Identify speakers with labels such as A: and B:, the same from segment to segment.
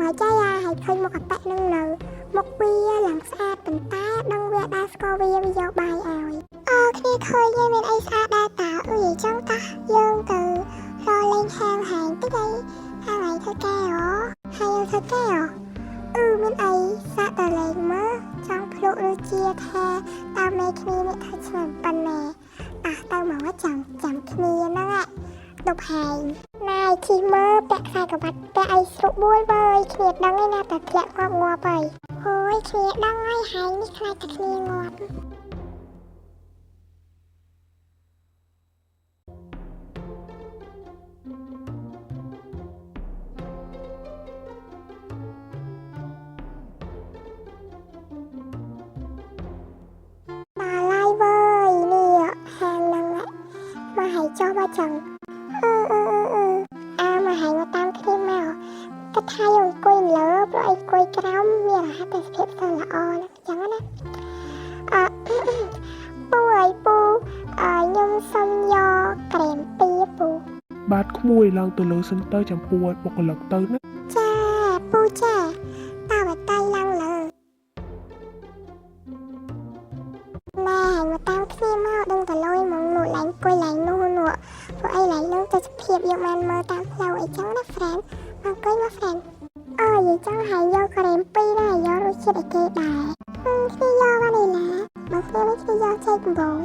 A: មកចៃឲ្យឃើញមុខអតនឹងនៅមុខវាឡើងស្អាតប៉ុន្តែដឹងវាដែរស្គាល់វាយកបាយឲ្យគ្នាឃើញយើងមានអីស្អាតដែរតាអឺចឹងតាយើងទៅរលេងហាងតិចអីហាងធ្វើកែហើយយើងធ្វើកែមានអីសាក់តលេងមើលចង់ភ្លុកឬជាថាតាមមេគ្នានេះថាឆ្ងាញ់ប៉ុណ្ណេះទៅមកចាំគ្នាហ្នឹងដប់ហែងណៃជីមើពាក់ខ្សែក្រវ៉ាត់ពាក់អីស្រួលបួលវើយគ្នាដឹងឯណាតែធ្លាក់ងាប់ហើយអូយគ្នាដឹងហើយហែងនេះខ្លាចតែគ្នាងាប់ចុះមកចឹងមកហែងមកតាមគ្នាមកគាត់ថាយើងអង្គុយលើព្រោះអង្គុយក្រោមមានរហ័សតែភាពទៅល្អណាស់ចឹងណាពូអីពូខ្ញុំសុំយកក្រែមពីពូ
B: បាទក្មួយឡើងទៅលើសិនទៅចាំពូឲ្យបុគ្គលិកទៅណា
A: ចាពូចាតើបតៃឡើងលើណែមកតាមគ្នាមកដឹងតែលុយមកនោះឡើងអង្គុយឡើងនោះព្រោះអីឡើងនឹងទៅភាពយកបានមើលតាមផ្លូវអីចឹងណា friend មកអង្គុយមក friend និយាយចឹងហើយយកក្រែមពីរដែរយករសជាតិឲ្យគេដែរគ្នាយកបាននេះណាមកគ្នាវិញគ្នាយកចេកកំបង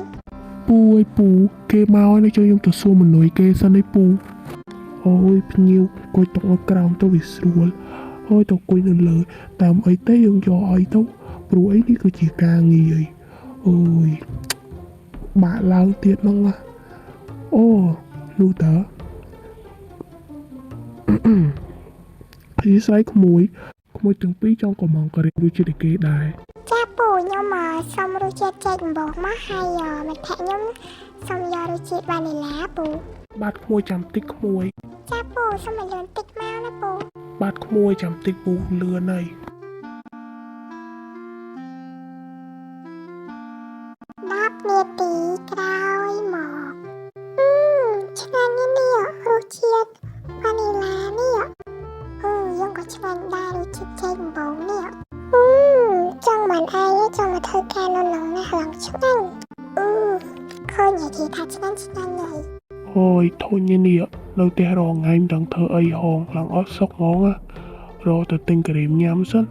B: ពូអើយពូគេមកហើយជួយខ្ញុំទៅសួរមនុយគេសិនឲ្យពូអូយភ្ញៀវអង្គុយតុនៅក្រោមទៅវាស្រួលអូយទៅអង្គុយនៅលើតាមអីទេយើងយកអីទៅព្រោះអីនេះគឺជាការងារអូយបាក់ឡើងទៀតហ្នឹងណាអូលូតើពីស្អីក្មួយទាំងពីរចង់ក៏មកក៏រៀនរសជាតិគេដែរ
A: ចាពូខ្ញុំសុំរសជាតិចេកកំបងមកហើយមិត្តភក្តិខ្ញុំសុំយករសជាតិវ៉ានីឡាពូ
B: បាទក្មួយចាំតិចក្មួយ
A: ចាពូសុំឲ្យលឿនតិចមកណាពូ
B: បាទក្មួយចាំតិចពូលឿនហើយ
A: 10នាទីក្រោយមកឆ្ងាញ់នេះរសជាតិវ៉ានីឡានេះយើងក៏ឆ្ងាញ់ដែររសជាតិចេកកំបងនេះចង់បានឯងចង់មកធ្វើការនៅនឹងណាឡើងឆ្ងាញ់ឃើញនិយាយថាឆ្ងាញ់ហើយ
B: អូយធុញនេះនៅផ្ទះរងថ្ងៃមិនដឹងធ្វើអីហងឡើងអត់សុខហ្មងរកទៅទិញគ្រីមញ៉ាំសិន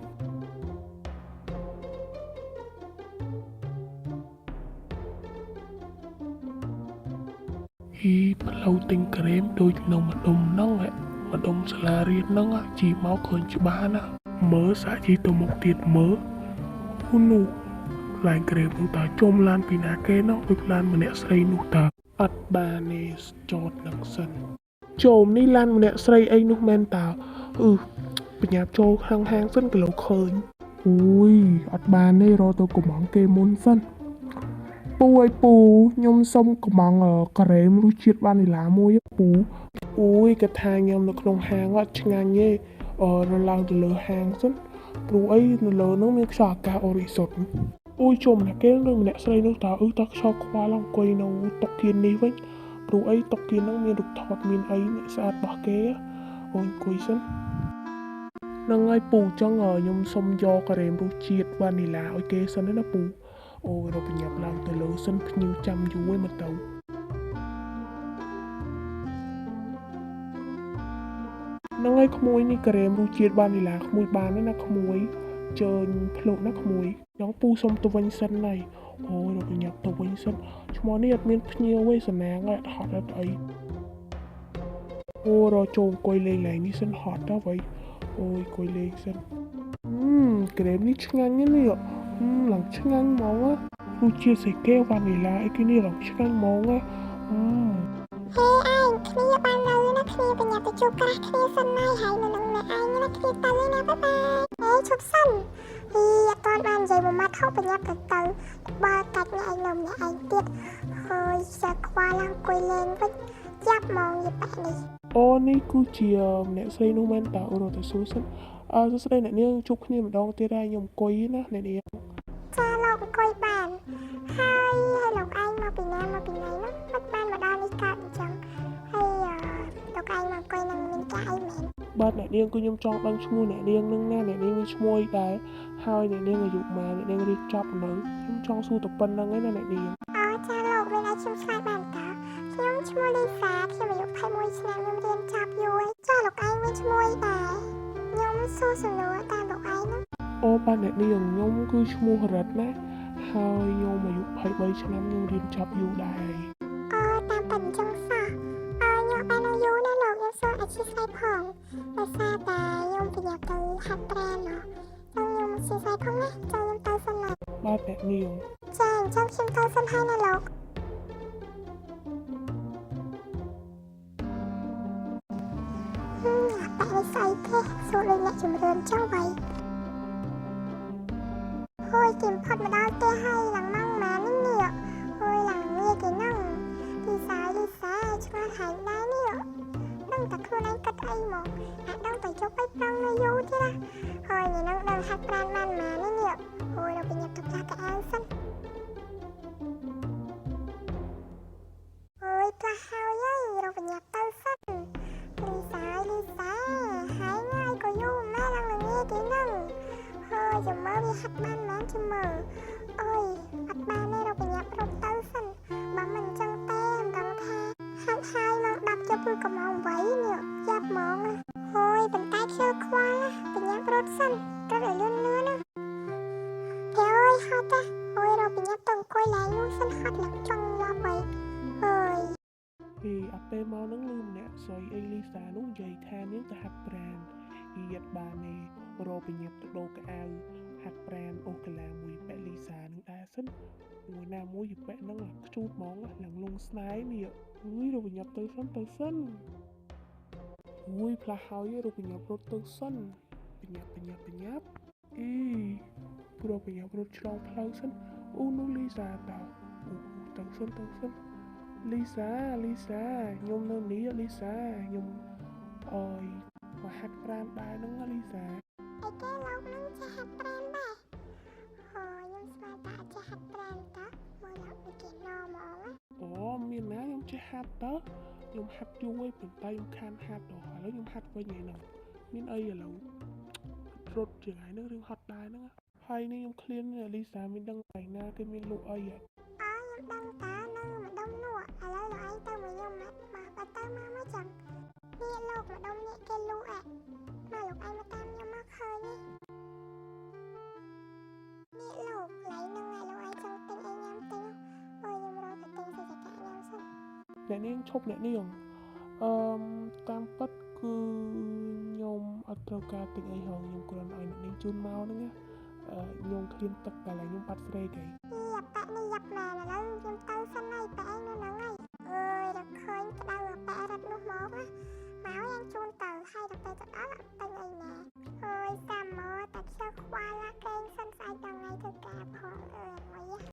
B: ផ្លូវទិញក្រែមដូចនៅម្ដុំហ្នឹងម្ដុំសាលារៀនហ្នឹងជីមកឃើញច្បាស់ណាមើលសាក់ជីទៅមុខទៀតមើលអូនោះឡានក្រែមនោះតើចុំឡានពីណាគេហ្នឹងដូចឡានម្នាក់ស្រីនោះតើអត់បានទេចតនឹងសិនចូលនេះឡានម្នាក់ស្រីអីនោះមែនតើបញ្ញាប់ចូលខាងហាងសិនក៏លោកឃើញអូយអត់បានទេរកទៅកំងគេមុនសិនពូអើយពូខ្ញុំសុំកំងក្រែមរសជាតិវ៉ានីឡាមួយពូអូយគាត់ថាខ្ញុំនៅក្នុងហាងអត់ឆ្ងាញ់ទេនៅឡើងទៅលើហាងសិនព្រោះអីនៅលើនោះមានខ្យល់អាកាសអរិសុទ្ធអូយជុំណាគេនឹងម្នាក់ស្រីនោះតើតើខ្យល់ខ្វល់អង្គុយនៅតុគៀននេះវិញព្រោះអីតុគៀនហ្នឹងមានរូបថតមានអីស្អាតរបស់គេអូយអង្គុយសិននឹងហើយពូចឹងខ្ញុំសុំយកក្រែមរសជាតិវ៉ានីឡាឲ្យគេសិនណាពូអូយរកបញ្ញាប់ឡើងទៅលើសិនភ្ញៀវចាំយូរឯមកទៅនឹងហើយក្មួយនេះក្រែមរសជាតិវ៉ានីឡាក្មួយបានទេណាក្មួយជើញភ្លុកណាក្មួយចង់ពូសុំទៅវិញសិនហើយអូយរកបញ្ញាប់ទៅវិញសិនឈ្មោះនេះអត់មានភ្ញៀវទេសនាងអត់ហត់អត់អីអូរកចូលអង្គុយលេងនេះសិនហត់ទៅវិញអូយអង្គុយលេងសិនក្រែមនេះឆ្ងាញ់នេះឡើងឆ្ងាញ់ហ្មងរសជាតិស្អីគេវ៉ានីឡាអីគេនេះឡើងឆ្ងាញ់ហ្មង
A: ហេឯងគ្នាបាននៅណាគ្នាបញ្ញាទៅជួបក្រាស់គ្នាសិនហើយនៅនឹងឯងណាគ្នាទៅណាបាយបាយឈប់សិនអត់តាន់បាននិយាយមួយម៉ាត់ខុសបញ្ញាទៅបើកាច់អ្នកឯងនៅម្នាក់ឯងទៀតហើយសាក់ខ្វល់អង្គុយលេងវិញចាប់ហ្មងយីប៉ានេះ
B: អូនេះគឺជាម្នាក់ស្រីនោះមែនតើអូរត់ទៅសួរសិនសួស្ដីអ្នកនាងជួបគ្នាម្ដងទៀតហើយខ្ញុំអង្គុយណាអ្នកនាង
A: ចាលោកអង្គុយបានហើយលោកឯងមកពីណាមកពីណីនោះមិនបានមកដល់នេះកើតអញ្ចឹងហើយលោកឯងមកអង្គុយនឹងមានការអីមែន
B: បាទអ្នកនាងគឺខ្ញុំចង់ដឹងឈ្មោះអ្នកនាងនឹងណាអ្នកនាងមានឈ្មោះអីដែរហើយអ្នកនាងអាយុម៉ែនអ្នកនាងរៀនចប់នៅខ្ញុំចង់សួរតែប៉ុណ្្នឹងឯណាអ្នកនាង
A: អូចាលោកមានឲ្យខ្ញុំឆ្លើយបានតើខ្ញុំឈ្មោះលីសាខ្ញុំអាយុ21ឆ្នាំខ្ញុំរៀនចប់យូរហើយចាលោកឯងមានឈ្មោះអីដែរខ្ញុំសួរសំណួរតាមលោកឯងហ្នឹង
B: អូបាទអ្នកនាងខ្ញុំគឺឈ្មោះរិទ្ធណាហើយខ្ញុំអាយុ23ឆ្នាំខ្ញុំរៀនចប់យូរដែរ
A: អូតាមប៉ិនអញ្ចឹងសោះខ្ញុំបានអាយុណាលោកខ្ញុំសួរអធិស្ឋានផងដោយសារតែខ្ញុំប្រញាប់ទៅហាត់ប្រាណណោះខ្ញុំអធិស្ឋានផងណាចាំខ្ញុំទៅសិនណា
B: បាទអ្នកនាង
A: ចាអញ្ចឹងខ្ញុំទៅសិនហើយណាលោកតែនេះស្អីទេសួរដូចអ្នកជំរឿនចឹងvậy thôi kiếm phật mà đau tê hay lằng măng má nín nhựa thôi lằng nghe cái nông đi xa cho nó thấy đá nhựa nông ta khuôn anh cất ai một hạt đông phải chốc bách đông nó vô chứ đó thôi nhìn nông đang hạt pran man má nín nhựa thôi đâu bị nhập tục ra cái ao sân ôi ta hao dây đâu bị nhập tao sân đi xa hãy ngay có vô má lằng là nghe cái nông thôi giờ mới đi hạt ban má cho mờ ôi hạt ban này đâu bị nhập rộng tao sân mà mình chân tem đằng tha hạt hai mong đập cho bư cầm hồng vẫy nhựa giáp món à thôi bình tay khêu khoa bị nhập rộng sân rất là lươn lươn á theo ơi hot á ôi đâu bị nhập từng coi lại luôn sân hot lắm trong lo vậy ôi
B: ពីអត់ពេលមកនឹងលឺម្នាក់ស្រីអេលីសានោះនិយាយថានាងទៅហាត់ប្រាណយីយ៉ាត់បានទេរកបញ្ញាប់ទៅដូរកៅអៅហាត់ប្រាណអូសកាឡាមួយប៉ែលីសានឹងដែរសិនមួយណាមួយយីប៉ែហ្នឹងខ្ជូតហ្មងឡើងលងស្នេហ៍នេះអើយរកបញ្ញាប់ទៅសិនមួយផ្លាស់ហើយរកបញ្ញាប់រត់ទៅសិនបញ្ញាប់អីព្រោះបញ្ញាប់រត់ឆ្លងផ្លូវសិនអូនោះលីសាតើអូទៅសិនលីសាខ្ញុំនៅនេះលីសាខ្ញុំអើយមកហាត់ប្រាណដែរហ្នឹងលីសា
A: អីគេលោកនឹងចេះហាត់ប្រាណដែរខ្ញុំស្មានតែចេះហាត់ប្រាណតើមើលលោកពីគេណមកណា
B: អូមានណាខ្ញុំចេះហាត់តើខ្ញុំហាត់យូរហើយប៉ុន្តែខ្ញុំខានហាត់ដល់ឥឡូវខ្ញុំហាត់វិញហើយហ្នឹងមានអីឥឡូវរត់ជាថ្ងៃហ្នឹងរឿងហត់ដែរហ្នឹងហើយនេះខ្ញុំឃ្លានលីសាមានដឹងថ្ងៃណាគេមានលក់អីហ៎
A: ខ្ញុំដឹងតើនៅម្ដុំនោះឥឡូវលោកឯងទៅមួយខ្ញុំមកបើទៅមកចាំនេះលោកម្ដុំនេះគេលក់មកលោកឯងមកតាមខ្ញុំមកឃើញនេះលោកកន្លែងហ្នឹងលោកឯងចង់ទិញអីញ៉ាំទិញអូយខ្ញុំរកទៅទិញសេចក្ដីញ៉ាំសិន
B: អ្នកនាងឈប់អ្នកនាងតាមពិតគឺខ្ញុំអត់ត្រូវការទិញអីហងខ្ញុំគ្រាន់ឲ្យអ្នកនាងជូនមកហ្នឹងណាខ្ញុំឃ្លានទឹកតែឡើយខ្ញុំបាត់ស្រេកហី
A: យ៉ាប៉ាក់នេះយ៉ាប់ម៉ែឥឡូវខ្ញុំទៅសិន